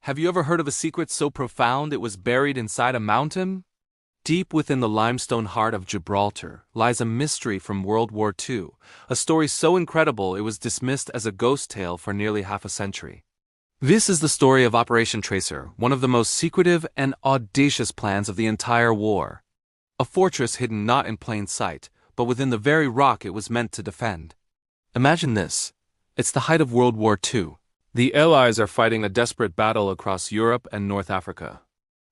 Have you ever heard of a secret so profound it was buried inside a mountain? Deep within the limestone heart of Gibraltar lies a mystery from World War II, a story so incredible it was dismissed as a ghost tale for nearly half a century. This is the story of Operation Tracer, one of the most secretive and audacious plans of the entire war. A fortress hidden not in plain sight, but within the very rock it was meant to defend. Imagine this. It's the height of World War II. The Allies are fighting a desperate battle across Europe and North Africa.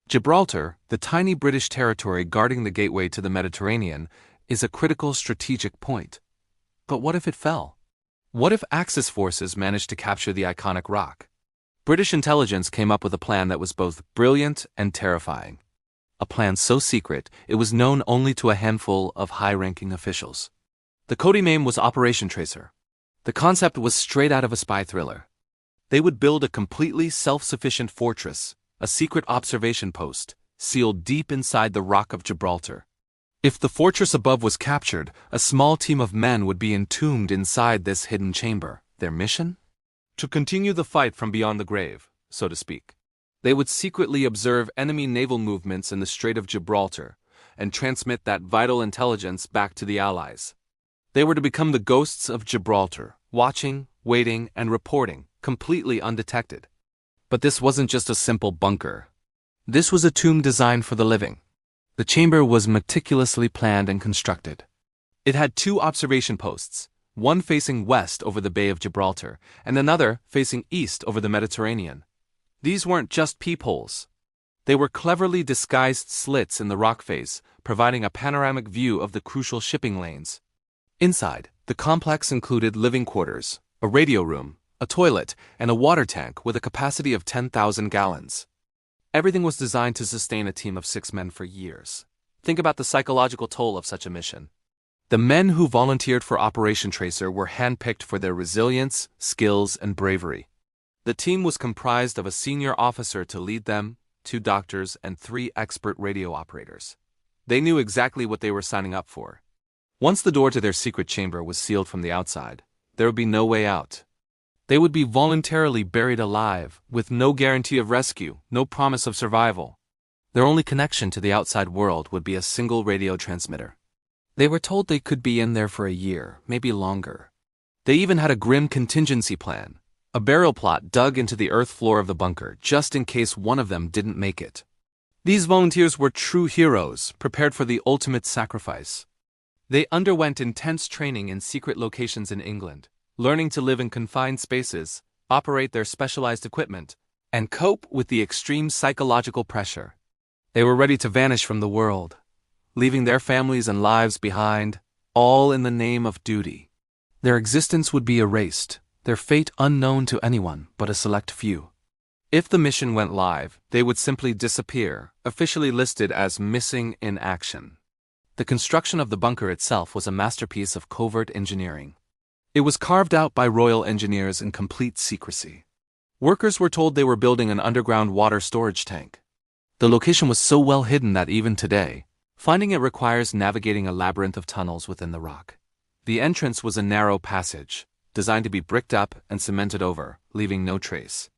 Gibraltar, the tiny British territory guarding the gateway to the Mediterranean, is a critical strategic point. But what if it fell? What if Axis forces managed to capture the iconic rock? British intelligence came up with a plan that was both brilliant and terrifying. A plan so secret it was known only to a handful of high-ranking officials. The code name was Operation Tracer. The concept was straight out of a spy thriller. They would build a completely self-sufficient fortress, a secret observation post, sealed deep inside the Rock of Gibraltar. If the fortress above was captured, a small team of men would be entombed inside this hidden chamber. Their mission? To continue the fight from beyond the grave, so to speak. They would secretly observe enemy naval movements in the Strait of Gibraltar and transmit that vital intelligence back to the Allies. They were to become the ghosts of Gibraltar, watching, waiting, and reporting, completely undetected. But this wasn't just a simple bunker. This was a tomb designed for the living. The chamber was meticulously planned and constructed. It had two observation posts, one facing west over the Bay of Gibraltar, and another facing east over the Mediterranean. These weren't just peepholes. They were cleverly disguised slits in the rock face, providing a panoramic view of the crucial shipping lanes. Inside, the complex included living quarters, a radio room, a toilet, and a water tank with a capacity of 10,000 gallons. Everything was designed to sustain a team of 6 men for years. Think about the psychological toll of such a mission. The men who volunteered for Operation Tracer were handpicked for their resilience, skills, and bravery. The team was comprised of a senior officer to lead them, 2 doctors, and 3 expert radio operators. They knew exactly what they were signing up for. Once the door to their secret chamber was sealed from the outside, there would be no way out. They would be voluntarily buried alive, with no guarantee of rescue, no promise of survival. Their only connection to the outside world would be a single radio transmitter. They were told they could be in there for a year, maybe longer. They even had a grim contingency plan, a burial plot dug into the earth floor of the bunker, just in case one of them didn't make it. These volunteers were true heroes, prepared for the ultimate sacrifice. They underwent intense training in secret locations in England, learning to live in confined spaces, operate their specialized equipment, and cope with the extreme psychological pressure. They were ready to vanish from the world, leaving their families and lives behind, all in the name of duty. Their existence would be erased, their fate unknown to anyone but a select few. If the mission went live, they would simply disappear, officially listed as missing in action. The construction of the bunker itself was a masterpiece of covert engineering. It was carved out by Royal Engineers in complete secrecy. Workers were told they were building an underground water storage tank. The location was so well hidden that even today, finding it requires navigating a labyrinth of tunnels within the rock. The entrance was a narrow passage, designed to be bricked up and cemented over, leaving no trace.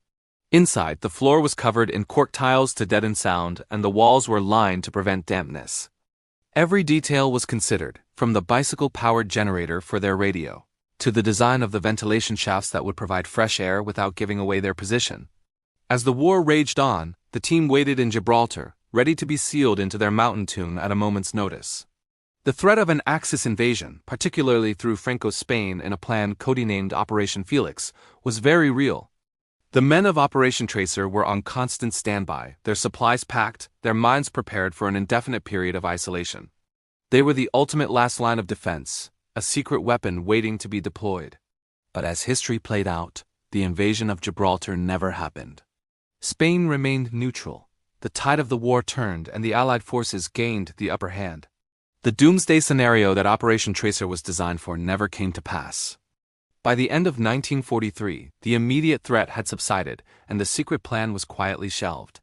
Inside, the floor was covered in cork tiles to deaden sound, and the walls were lined to prevent dampness. Every detail was considered, from the bicycle-powered generator for their radio, to the design of the ventilation shafts that would provide fresh air without giving away their position. As the war raged on, the team waited in Gibraltar, ready to be sealed into their mountain tomb at a moment's notice. The threat of an Axis invasion, particularly through Franco's Spain in a plan codenamed Operation Felix, was very real. The men of Operation Tracer were on constant standby, their supplies packed, their minds prepared for an indefinite period of isolation. They were the ultimate last line of defense, a secret weapon waiting to be deployed. But as history played out, the invasion of Gibraltar never happened. Spain remained neutral. The tide of the war turned and the Allied forces gained the upper hand. The doomsday scenario that Operation Tracer was designed for never came to pass. By the end of 1943, the immediate threat had subsided and the secret plan was quietly shelved.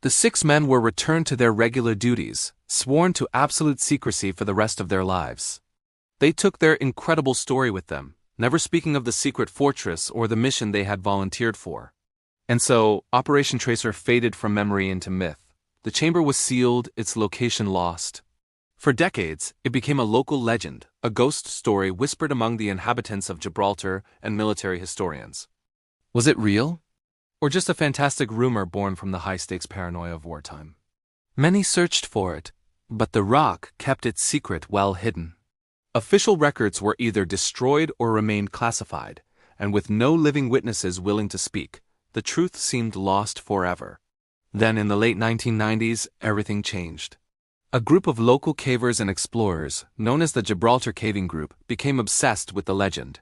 The 6 men were returned to their regular duties, sworn to absolute secrecy for the rest of their lives. They took their incredible story with them, never speaking of the secret fortress or the mission they had volunteered for. And so, Operation Tracer faded from memory into myth. The chamber was sealed, its location lost. For decades, it became a local legend, a ghost story whispered among the inhabitants of Gibraltar and military historians. Was it real? Or just a fantastic rumor born from the high-stakes paranoia of wartime? Many searched for it, but the rock kept its secret well hidden. Official records were either destroyed or remained classified, and with no living witnesses willing to speak, the truth seemed lost forever. Then in the late 1990s, everything changed. A group of local cavers and explorers, known as the Gibraltar Caving Group, became obsessed with the legend.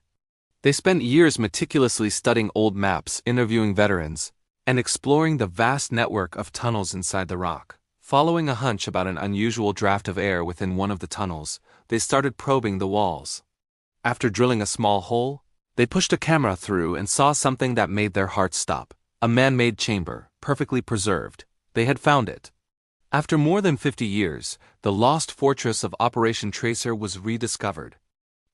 They spent years meticulously studying old maps, interviewing veterans, and exploring the vast network of tunnels inside the rock. Following a hunch about an unusual draft of air within one of the tunnels, they started probing the walls. After drilling a small hole, they pushed a camera through and saw something that made their hearts stop. A man-made chamber, perfectly preserved. They had found it. After more than 50 years, the lost fortress of Operation Tracer was rediscovered.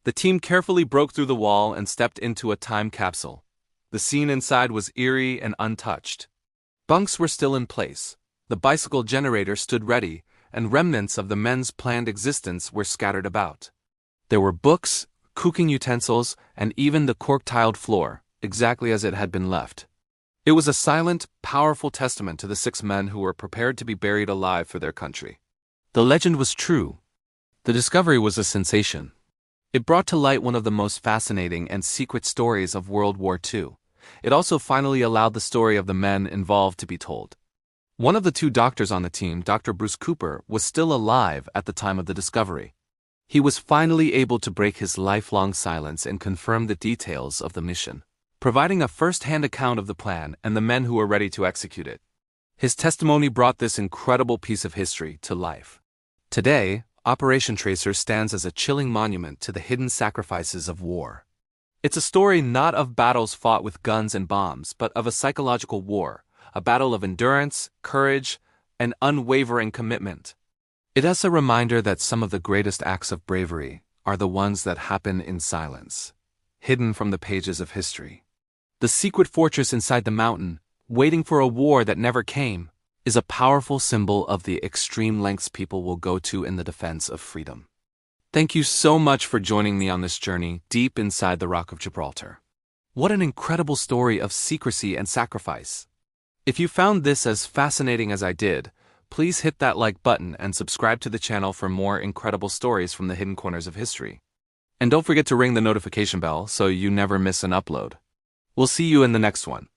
The team carefully broke through the wall and stepped into a time capsule. The scene inside was eerie and untouched. Bunks were still in place, the bicycle generator stood ready, and remnants of the men's planned existence were scattered about. There were books, cooking utensils, and even the cork-tiled floor, exactly as it had been left. It was a silent, powerful testament to the 6 men who were prepared to be buried alive for their country. The legend was true. The discovery was a sensation. It brought to light one of the most fascinating and secret stories of World War II. It also finally allowed the story of the men involved to be told. One of the 2 doctors on the team, Dr. Bruce Cooper, was still alive at the time of the discovery. He was finally able to break his lifelong silence and confirm the details of the mission, providing a first-hand account of the plan and the men who were ready to execute it. His testimony brought this incredible piece of history to life. Today, Operation Tracer stands as a chilling monument to the hidden sacrifices of war. It's a story not of battles fought with guns and bombs, but of a psychological war, a battle of endurance, courage, and unwavering commitment. It is a reminder that some of the greatest acts of bravery are the ones that happen in silence, hidden from the pages of history. The secret fortress inside the mountain, waiting for a war that never came, is a powerful symbol of the extreme lengths people will go to in the defense of freedom. Thank you so much for joining me on this journey deep inside the Rock of Gibraltar. What an incredible story of secrecy and sacrifice. If you found this as fascinating as I did, please hit that like button and subscribe to the channel for more incredible stories from the hidden corners of history. And don't forget to ring the notification bell so you never miss an upload. We'll see you in the next one.